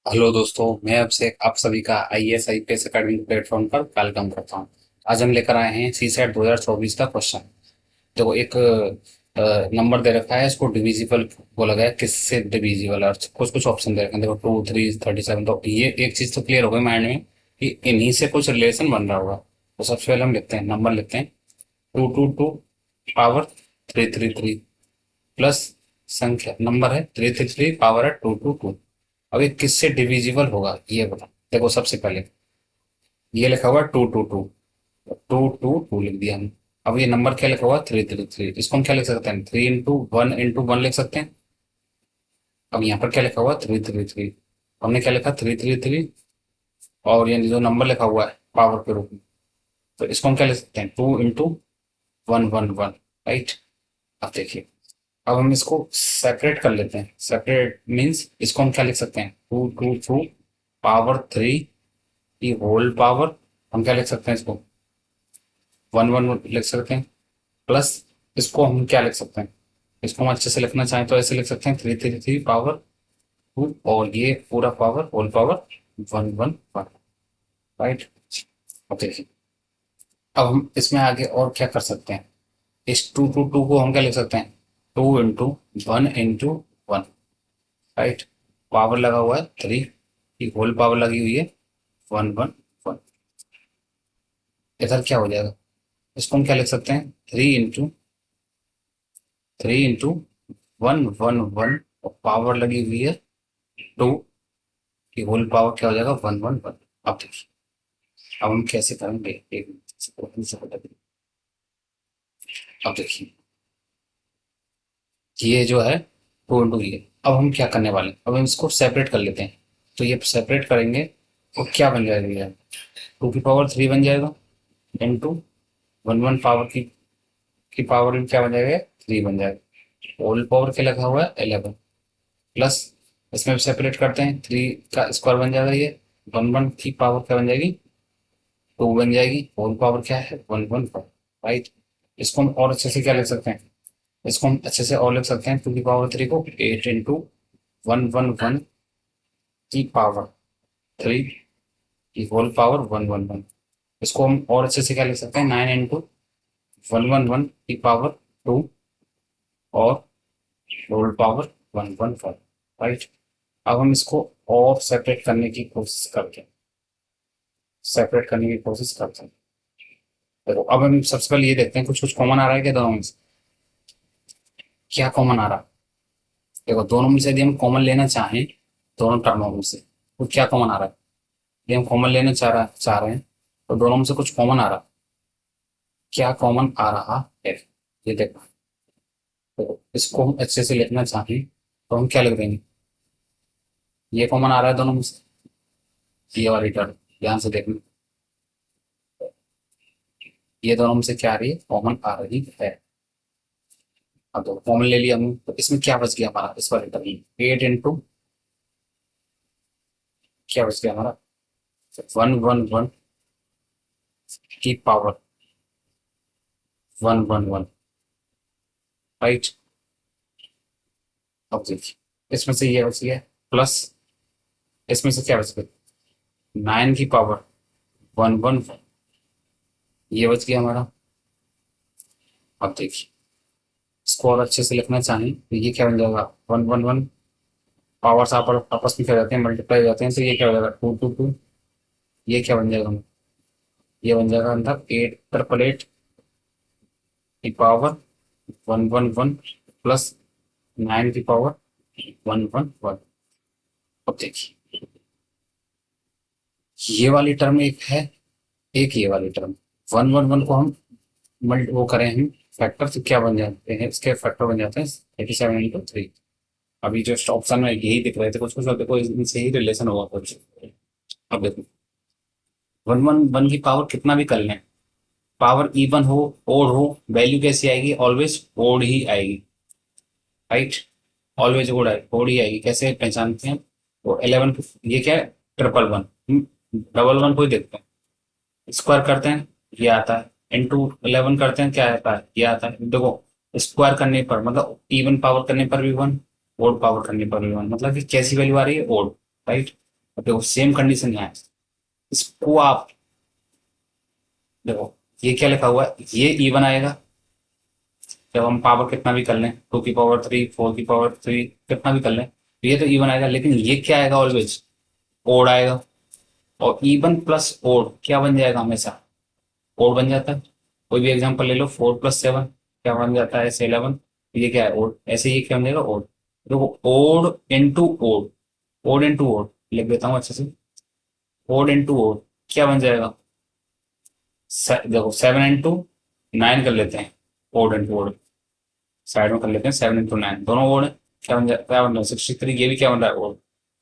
Hello दोस्तों, मैं आपसे आप सभी का आईएएस आईपीएस एकेडमिक प्लेटफॉर्म पर वेलकम करता हूं। आज हम लेकर आए हैं सीसेट 2024 का क्वेश्चन। देखो, एक नंबर दे रखा है, इसको डिविजिबल बोला गया है। किससे डिविजिबल है? कुछ कुछ ऑप्शन दे रखे हैं। देखो, 2 3 37। तो ये एक चीज तो क्लियर हो गई माइंड में कि इन्हीं से कुछ रिलेशन बन रहा होगा। तो सबसे पहले हम लिखते हैं, नंबर लिखते हैं 222 पावर 333 प्लस संख्या नंबर है 333 पावर है 222। अब ये किससे डिविजिबल होगा ये बता। देखो, सबसे पहले ये लिखा हुआ है 222, 222 लिख दिया हमने। अब ये नंबर क्या लिखा हुआ है 333, इसको हम क्या लिख सकते हैं? 3 इंटू 1 लिख सकते हैं। अब यहाँ पर क्या लिखा हुआ है 333, हमने क्या लिखा 333, और ये जो नंबर लिखा हुआ है पावर के रूप में, तो इसको हम क्या लिख सकते हैं? 2 इंटू 111, राइट। अब देखिए, अब हम इसको सेपरेट कर लेते हैं। सेपरेट मीन्स इसको हम क्या लिख सकते हैं? 222 पावर 3 की होल पावर, हम क्या लिख सकते हैं इसको? 1 1 लिख सकते हैं। प्लस इसको हम क्या लिख सकते हैं? इसको हम अच्छे से लिखना चाहें तो ऐसे लिख सकते हैं 333 पावर 2, और ये पूरा पावर होल पावर 1 1 1, राइट। अब देखिए, अब हम इसमें आगे और क्या कर सकते हैं? इस 2 2 2 को हम क्या लिख सकते हैं? 2 इंटू 1 इंटू 1, राइट। पावर लगा हुआ है 3 की होल पावर लगी हुई है 1 1 1। इधर क्या हो जाएगा? इसको हम क्या लिख सकते हैं? 3 इंटू 1 1 1, और पावर लगी हुई है 2 की होल पावर क्या हो जाएगा? 1 1 1। अब देखिए, अब हम कैसे करेंगे? एक मिनट से बता दें। अब देखिए, ये जो है 2 इंटू ये, अब हम क्या करने वाले हैं? अब हम इसको सेपरेट कर लेते हैं। तो ये सेपरेट करेंगे तो क्या बन जाएगा? ये 2 की पावर 3 बन जाएगा, इंटू 1 1 पावर की पावर में क्या बन जाएगा? 3 बन जाएगा। होल पावर क्या लगा हुआ है? 11, प्लस इसमें सेपरेट करते हैं, 3 का स्क्वायर बन जाएगा ये। 1 1 की पावर क्या बन जाएगी? 2 बन जाएगी। होल पावर क्या है? 1 1 1, राइट। इसको हम और अच्छे से क्या लिख सकते हैं? इसको हम अच्छे से और लिख सकते हैं, 2 की पावर 3 को 8 इंटू 1 1 1 की पावर 3 की होल पावर 1 1 1। इसको हम और अच्छे से क्या लिख सकते हैं? 9 इंटू 1 1 1 की पावर 2, और होल पावर 1 1 1, राइट। अब हम इसको और सेपरेट करने की कोशिश करते हैं। देखो, अब हम सबसे पहले ये देखते हैं कुछ कुछ कॉमन आ रहा है क्या दोनों में से? क्या कॉमन आ रहा है? देखो, दोनों में से यदि हम कॉमन लेना चाहें, दोनों टर्मों में से, तो क्या कॉमन आ रहा है? यदि हम कॉमन लेना चाह रहे हैं, तो दोनों में से कुछ कॉमन आ रहा है। क्या कॉमन आ रहा है? ये देखो, तो इसको हम अच्छे से लिखना चाहें तो हम क्या लिख देंगे? ये कॉमन आ रहा है दोनों में से, ये वाली टर्म, ध्यान से देखना। ये दोनों में से क्या आ रही है? कॉमन आ रही है। अब तो कॉमन ले लिया हमने, तो इसमें क्या बच गया हमारा? इस वाले टर्म में 8 इंटू क्या बच गया हमारा? 1 1 1 की पावर 1 1 1, राइट। अब देखिए, इसमें से ये बच गया, प्लस इसमें से क्या बच गया? 9 की पावर 1 1 1, ये बच गया हमारा। अब देखिए, इसको और अच्छे से लिखना चाहें तो ये क्या बन जाएगा? 1 1 1, पावर्स आपस में क्या हो जाते हैं? मल्टीप्लाई हो जाते हैं, तो ये क्या हो जाएगा? 2 2 2। ये क्या बन जाएगा? ये बन जाएगा अंदर 8 8 की पावर 1 1 1, प्लस 9 की पावर 1 1 1। अब देखिए, ये वाली टर्म एक है, एक ये वाली टर्म। 1 1 1 को हम मल्ट वो करें हम फैक्टर, तो क्या बन जाते हैं? इसके फैक्टर बन जाते हैं 87 इंटू 3। अभी जो ऑप्शन में यही दिख रहे थे कुछ कुछ, अब देखो इनसे ही रिलेशन होगा कुछ। अब देखो, 1 1 1 की पावर कितना भी कर लें, पावर इवन हो ओड हो, वैल्यू कैसी आएगी? ऑलवेज ओड ही आएगी, राइट। ऑलवेज ओड ही आएगी। कैसे पहचानते हैं? तो 11, ये क्या है? 1 1 1, डबल वन को ही देखते हैं, स्क्वायर करते हैं ये आता है, इंटू 11 करते हैं क्या आता है? ये आता है। देखो, स्क्वायर करने पर मतलब इवन पावर करने पर भी 1, ओड पावर करने पर भी 1, मतलब कि कैसी वैल्यू आ रही है? Odd, right. अब देखो सेम कंडीशन यहाँ है, इसको आप देखो, ये क्या लिखा हुआ है, ये इवन आएगा जब हम पावर कितना भी कर लें, 2 की पावर 3, 4 की पावर 3, कितना भी कर लें तो ये तो इवन आएगा, लेकिन ये क्या आएगा ऑलवेज, ओड आएगा। और इवन प्लस ओड क्या बन जाएगा हमेशा, ओड बन जाता है। कोई भी एग्जांपल ले लो, 4 + 7 क्या बन जाता है, 11। ये क्या है, ओड। ऐसे ये क्या बन जाएगा, ओड। देखो odd into odd, odd into odd लिख देता हूँ अच्छे से, ओड इंटू ओड क्या बन जाएगा, देखो 7 × 9 कर लेते हैं, ओड इंटू ओड साइड में कर लेते हैं, 7 × 9 दोनों ओड है। क्या बन रहा है, 63। ये भी क्या बन रहा है, odd.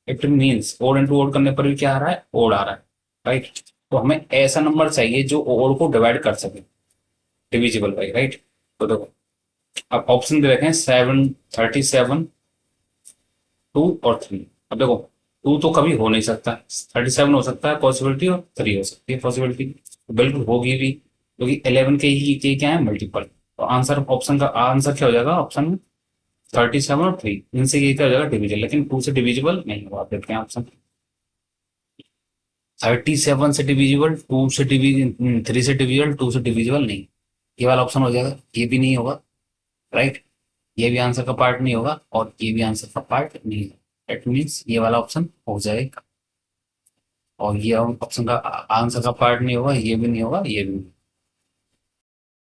It means odd into odd करने पर भी क्या आ रहा है, ओड आ रहा है, राइट। तो हमें ऐसा नंबर चाहिए जो ओड को डिवाइड कर सके, डिविजिबल बाई, राइट। तो देखो अब ऑप्शन दे रखे हैं 7, 37, 2 और 3। अब देखो 2 तो कभी हो नहीं सकता, 37 हो सकता है पॉसिबिलिटी, और 3 हो सकती है पॉसिबिलिटी, तो बिल्कुल होगी भी, क्योंकि 11 के क्या है, मल्टीपल। तो आंसर, ऑप्शन का आंसर क्या हो जाएगा, ऑप्शन में 37 और 3, इनसे ये क्या हो जाएगा, डिविजल। लेकिन 2 से डिविजिबल नहीं होगा, आप देखते हैं ऑप्शन, 37 से डिविजिबल, 3 से डिविजिबल, 2 से डिविजिबल नहीं, ये वाला ऑप्शन हो जाएगा। ये भी नहीं होगा, राइट। ये भी आंसर का पार्ट नहीं होगा, और ये भी आंसर का पार्ट नहीं होगा। इट मीन्स ये वाला ऑप्शन हो जाएगा, और ये ऑप्शन का आंसर का पार्ट नहीं होगा, ये भी नहीं होगा, ये भी नहीं।